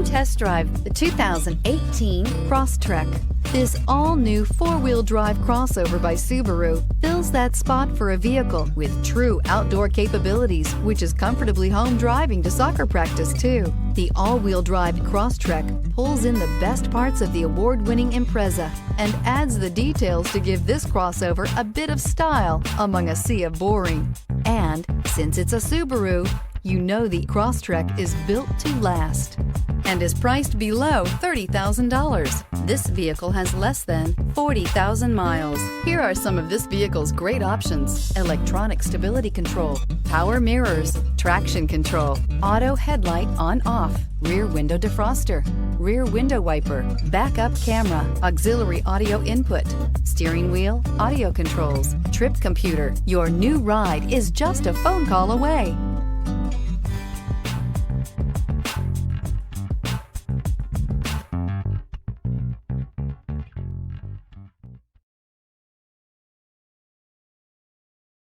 Come test drive the 2018 Crosstrek. This all-new four-wheel drive crossover by Subaru fills that spot for a vehicle with true outdoor capabilities, which is comfortably home driving to soccer practice too. The all-wheel drive Crosstrek pulls in the best parts of the award-winning Impreza and adds the details to give this crossover a bit of style among a sea of boring. And since it's a Subaru, you know the Crosstrek is built to last and is priced below $30,000. This vehicle has less than 40,000 miles. Here are some of this vehicle's great options: electronic stability control, power mirrors, traction control, auto headlight on/off, rear window defroster, rear window wiper, backup camera, auxiliary audio input, steering wheel audio controls, trip computer. Your new ride is just a phone call away.